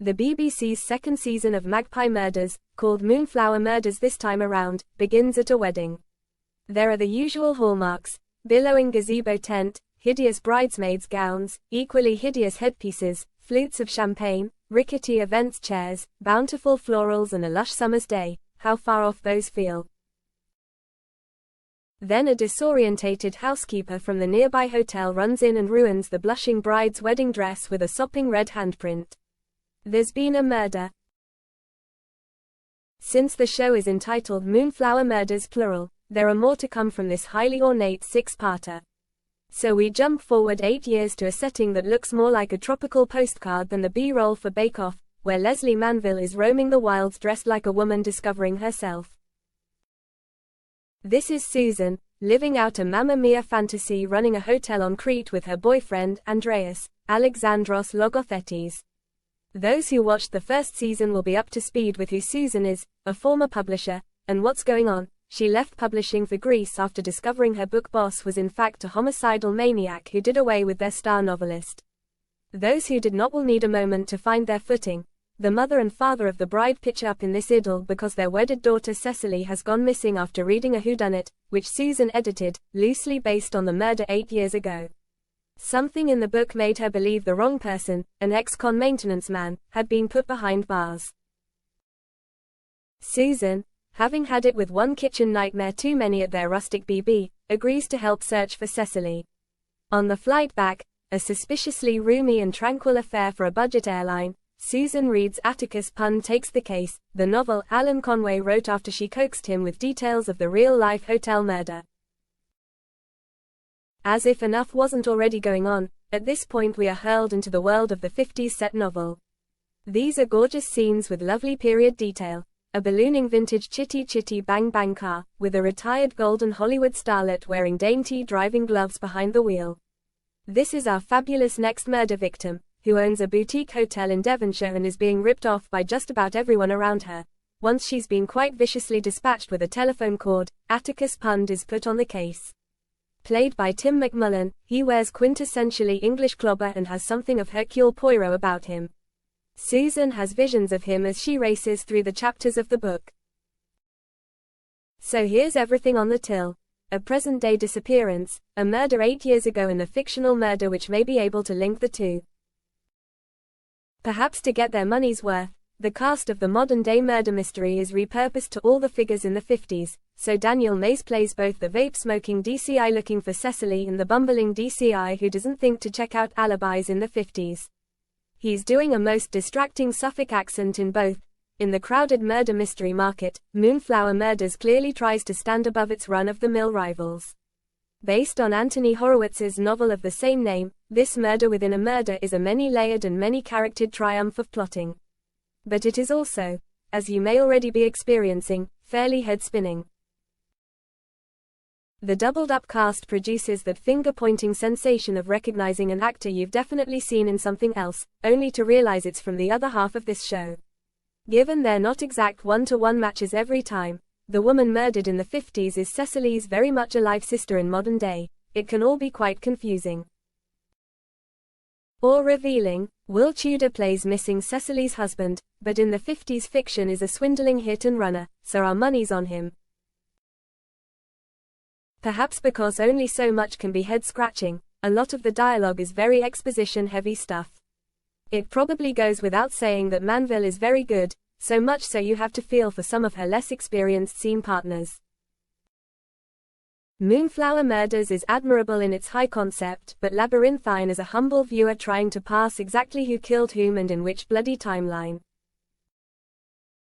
The BBC's second season of Magpie Murders, called Moonflower Murders this time around, begins at a wedding. There are the usual hallmarks: billowing gazebo tent, hideous bridesmaids' gowns, equally hideous headpieces, flutes of champagne, rickety events chairs, bountiful florals and a lush summer's day. How far off those feel. Then a disorientated housekeeper from the nearby hotel runs in and ruins the blushing bride's wedding dress with a sopping red handprint. There's been a murder. Since the show is entitled Moonflower Murders plural, there are more to come from this highly ornate six-parter. So we jump forward 8 years to a setting that looks more like a tropical postcard than the B-roll for Bake Off, where Lesley Manville is roaming the wilds dressed like a woman discovering herself. This is Susan, living out a Mamma Mia fantasy, running a hotel on Crete with her boyfriend, Andreas, Alexandros Logothetes. Those who watched the first season will be up to speed with who Susan is, a former publisher, and what's going on. She left publishing for Greece after discovering her book boss was in fact a homicidal maniac who did away with their star novelist. Those who did not will need a moment to find their footing. The mother and father of the bride pitch up in this idyll because their wedded daughter Cecily has gone missing after reading a whodunnit, which Susan edited, loosely based on the murder 8 years ago. Something in the book made her believe the wrong person, an ex-con maintenance man, had been put behind bars. Susan, having had it with one kitchen nightmare too many at their rustic BB, agrees to help search for Cecily. On the flight back, a suspiciously roomy and tranquil affair for a budget airline, Susan reads Atticus Pun Takes the Case, the novel Alan Conway wrote after she coaxed him with details of the real-life hotel murder. As if enough wasn't already going on, at this point we are hurled into the world of the 50s set novel. These are gorgeous scenes with lovely period detail. A ballooning vintage chitty chitty bang bang car, with a retired golden Hollywood starlet wearing dainty driving gloves behind the wheel. This is our fabulous next murder victim, who owns a boutique hotel in Devonshire and is being ripped off by just about everyone around her. Once she's been quite viciously dispatched with a telephone cord, Atticus Pund is put on the case. Played by Tim McMullen, he wears quintessentially English clobber and has something of Hercule Poirot about him. Susan has visions of him as she races through the chapters of the book. So here's everything on the till. A present-day disappearance, a murder 8 years ago and a fictional murder which may be able to link the two. Perhaps to get their money's worth, the cast of the modern-day murder mystery is repurposed to all the figures in the 50s, so Daniel Mays plays both the vape-smoking DCI looking for Cecily and the bumbling DCI who doesn't think to check out alibis in the 50s. He's doing a most distracting Suffolk accent in both. In the crowded murder mystery market, Moonflower Murders clearly tries to stand above its run-of-the-mill rivals. Based on Anthony Horowitz's novel of the same name, this murder within a murder is a many-layered and many-charactered triumph of plotting. But it is also, as you may already be experiencing, fairly head-spinning. The doubled-up cast produces that finger-pointing sensation of recognizing an actor you've definitely seen in something else, only to realize it's from the other half of this show. Given they're not exact one-to-one matches every time, the woman murdered in the 50s is Cecily's very much alive sister in modern day. It can all be quite confusing. Or revealing. Will Tudor plays missing Cecily's husband, but in the 50s fiction is a swindling hit-and-runner, so our money's on him. Perhaps because only so much can be head-scratching, a lot of the dialogue is very exposition-heavy stuff. It probably goes without saying that Manville is very good, so much so you have to feel for some of her less experienced scene partners. Moonflower Murders is admirable in its high concept, but labyrinthine as a humble viewer trying to parse exactly who killed whom and in which bloody timeline.